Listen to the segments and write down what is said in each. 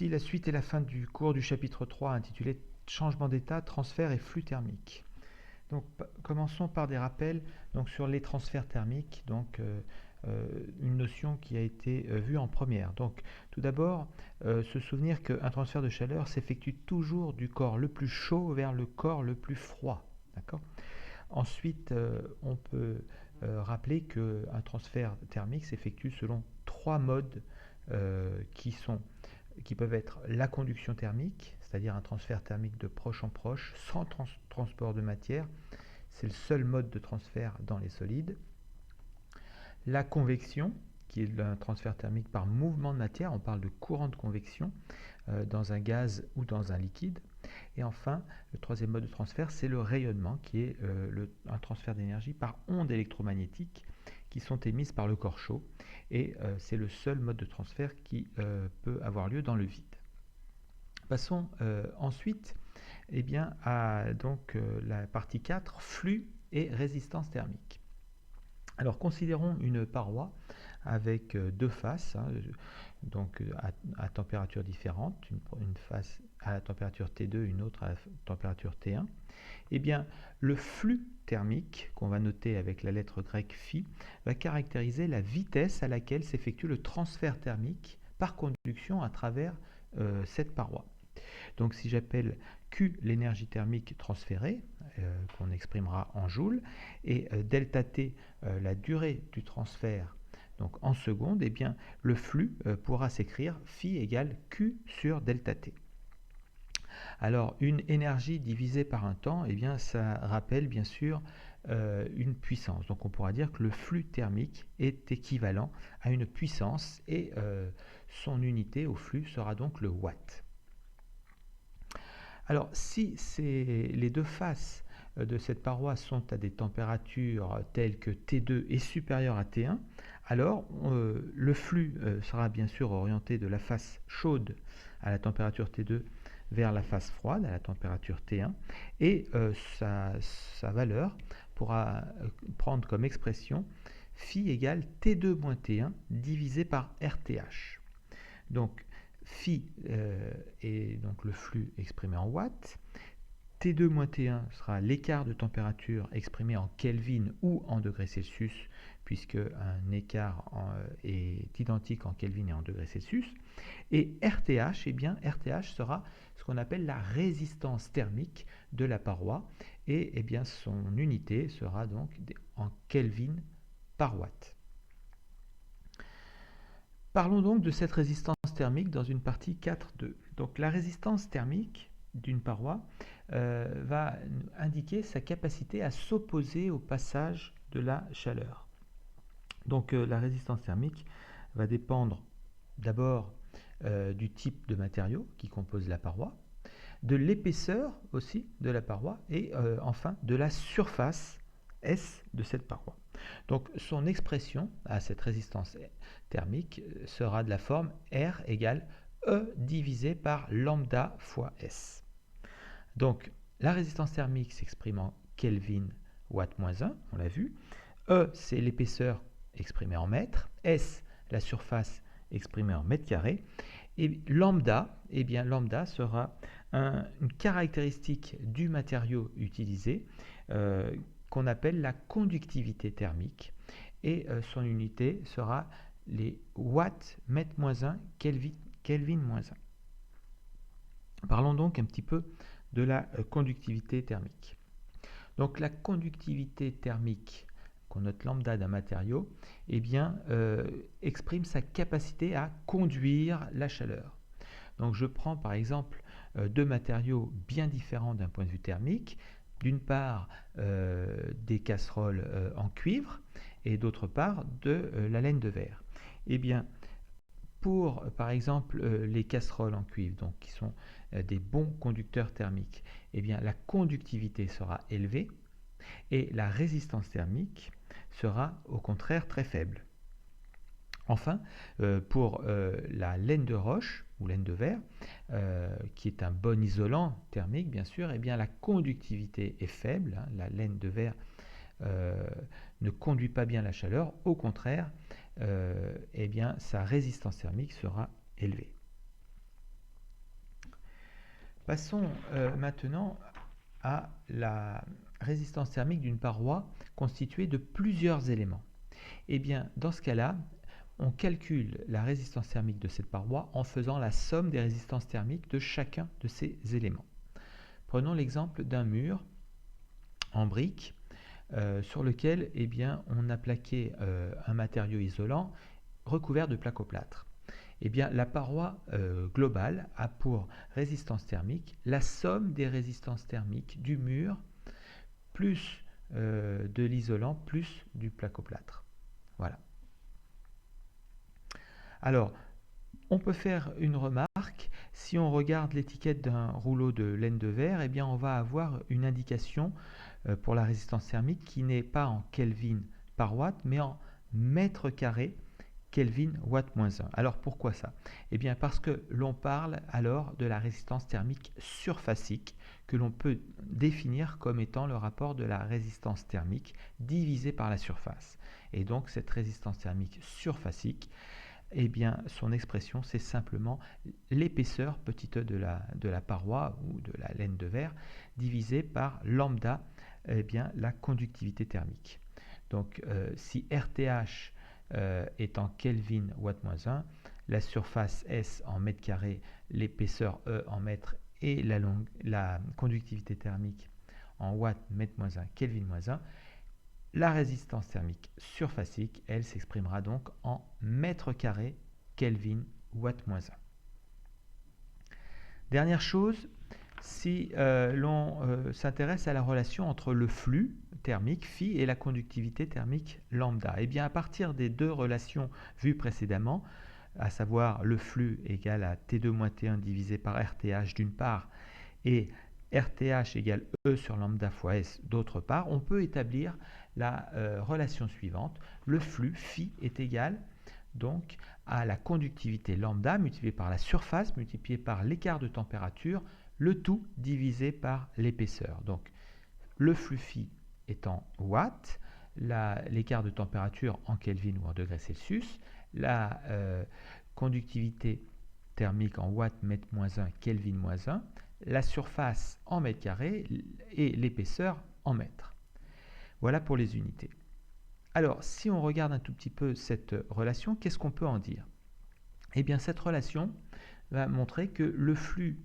La suite et la fin du cours du chapitre 3 intitulé Changement d'état, transfert et flux thermique. Donc, commençons par des rappels sur les transferts thermiques, une notion qui a été vue en première. Donc, tout d'abord, se souvenir qu'un transfert de chaleur s'effectue toujours du corps le plus chaud vers le corps le plus froid. D'accord ? Ensuite, on peut rappeler qu'un transfert thermique s'effectue selon trois modes qui peuvent être la conduction thermique, c'est-à-dire un transfert thermique de proche en proche, sans transport de matière. C'est le seul mode de transfert dans les solides. La convection, qui est un transfert thermique par mouvement de matière, on parle de courant de convection dans un gaz ou dans un liquide. Et enfin, le troisième mode de transfert, c'est le rayonnement, qui est un transfert d'énergie par ondes électromagnétiques qui sont émises par le corps chaud. Et c'est le seul mode de transfert qui peut avoir lieu dans le vide. Passons ensuite à la partie 4, flux et résistance thermique. Alors considérons une paroi avec deux faces, à température différente, une face à la température T2, une autre à la température T1. Le flux thermique, qu'on va noter avec la lettre grecque phi, va caractériser la vitesse à laquelle s'effectue le transfert thermique par conduction à travers cette paroi. Donc si j'appelle Q l'énergie thermique transférée, qu'on exprimera en joules, et delta T la durée du transfert donc en secondes, le flux pourra s'écrire phi égale Q sur delta T. Alors une énergie divisée par un temps, ça rappelle bien sûr une puissance. Donc on pourra dire que le flux thermique est équivalent à une puissance et son unité au flux sera donc le watt. Alors, si les deux faces de cette paroi sont à des températures telles que T2 est supérieur à T1, alors le flux sera bien sûr orienté de la face chaude à la température T2 vers la face froide à la température T1, et sa valeur pourra prendre comme expression phi égale T2 moins T1 divisé par RTH. Donc, phi est donc le flux exprimé en watts. T2 moins T1 sera l'écart de température exprimé en Kelvin ou en degrés Celsius, puisque un écart est identique en Kelvin et en degrés Celsius. Et RTH, RTH sera ce qu'on appelle la résistance thermique de la paroi, et son unité sera donc en Kelvin par watt. Parlons donc de cette résistance thermique dans une partie 4.2. Donc la résistance thermique d'une paroi va indiquer sa capacité à s'opposer au passage de la chaleur. Donc la résistance thermique va dépendre d'abord du type de matériau qui compose la paroi, de l'épaisseur aussi de la paroi et enfin de la surface S de cette paroi. Donc son expression à cette résistance thermique sera de la forme R égale E divisé par lambda fois S. Donc la résistance thermique s'exprime en Kelvin watt moins 1, on l'a vu. E c'est l'épaisseur exprimée en mètres, S la surface exprimée en mètres carrés, et lambda, lambda sera une caractéristique du matériau utilisé qu'on appelle la conductivité thermique, et son unité sera les watts mètre moins 1 Kelvin moins 1. Parlons donc un petit peu de la conductivité thermique. Donc la conductivité thermique qu'on note lambda d'un matériau, exprime sa capacité à conduire la chaleur. Donc je prends par exemple deux matériaux bien différents d'un point de vue thermique. D'une part des casseroles en cuivre et d'autre part de la laine de verre. Pour par exemple les casseroles en cuivre, donc qui sont des bons conducteurs thermiques, la conductivité sera élevée et la résistance thermique sera au contraire très faible. Enfin, pour la laine de roche ou laine de verre, qui est un bon isolant thermique bien sûr, la conductivité est faible. La laine de verre ne conduit pas bien la chaleur, au contraire, sa résistance thermique sera élevée. Passons maintenant à la résistance thermique d'une paroi constituée de plusieurs éléments. Eh bien, dans ce cas-là, on calcule la résistance thermique de cette paroi en faisant la somme des résistances thermiques de chacun de ces éléments. Prenons l'exemple d'un mur en briques sur lequel on a plaqué un matériau isolant recouvert de placoplâtre. Eh bien, la paroi globale a pour résistance thermique la somme des résistances thermiques du mur plus de l'isolant plus du placoplâtre. Voilà. Alors, on peut faire une remarque. Si on regarde l'étiquette d'un rouleau de laine de verre, eh bien, on va avoir une indication pour la résistance thermique qui n'est pas en Kelvin par watt, mais en mètre carré Kelvin watt moins 1. Alors pourquoi ça? Eh bien parce que l'on parle alors de la résistance thermique surfacique que l'on peut définir comme étant le rapport de la résistance thermique divisé par la surface. Et donc cette résistance thermique surfacique, eh bien son expression c'est simplement l'épaisseur petit e de la paroi ou de la laine de verre divisé par lambda, eh bien la conductivité thermique. Donc si RTH est en Kelvin watt moins 1, la surface S en mètres carrés, l'épaisseur E en mètres et la conductivité thermique en watt mètre moins 1 Kelvin moins 1, la résistance thermique surfacique, elle s'exprimera donc en mètres carrés Kelvin watt moins 1. Dernière chose, si l'on s'intéresse à la relation entre le flux thermique phi et la conductivité thermique lambda, et bien à partir des deux relations vues précédemment, à savoir le flux égal à T2-T1 divisé par RTH d'une part et RTH égale E sur lambda fois S d'autre part, on peut établir la relation suivante. Le flux phi est égal donc à la conductivité lambda multipliée par la surface multipliée par l'écart de température, le tout divisé par l'épaisseur. Donc le flux phi est en watts, l'écart de température en Kelvin ou en degrés Celsius, la conductivité thermique en watts mètre moins 1 Kelvin moins 1, la surface en mètres carrés et l'épaisseur en mètres. Voilà pour les unités. Alors, si on regarde un tout petit peu cette relation, qu'est-ce qu'on peut en dire? Eh bien, cette relation va montrer que le flux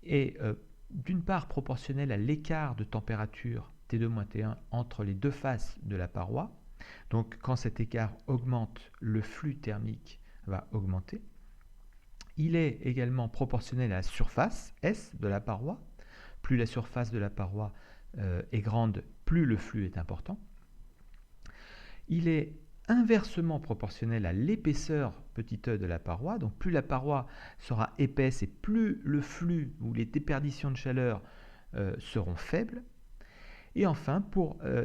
est d'une part proportionnel à l'écart de température T2-T1 entre les deux faces de la paroi. Donc, quand cet écart augmente, le flux thermique va augmenter. Il est également proportionnel à la surface S de la paroi. Plus la surface de la paroi est grande, plus le flux est important. Il est inversement proportionnel à l'épaisseur petit e de la paroi. Donc plus la paroi sera épaisse et plus le flux ou les déperditions de chaleur seront faibles. Et enfin,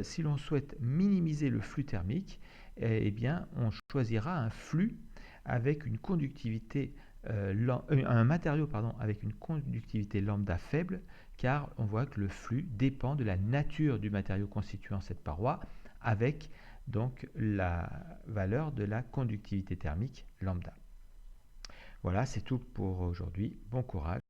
si l'on souhaite minimiser le flux thermique, eh bien, on choisira un flux avec une conductivité, un matériau avec une conductivité lambda faible, car on voit que le flux dépend de la nature du matériau constituant cette paroi, avec donc la valeur de la conductivité thermique lambda. Voilà, c'est tout pour aujourd'hui. Bon courage.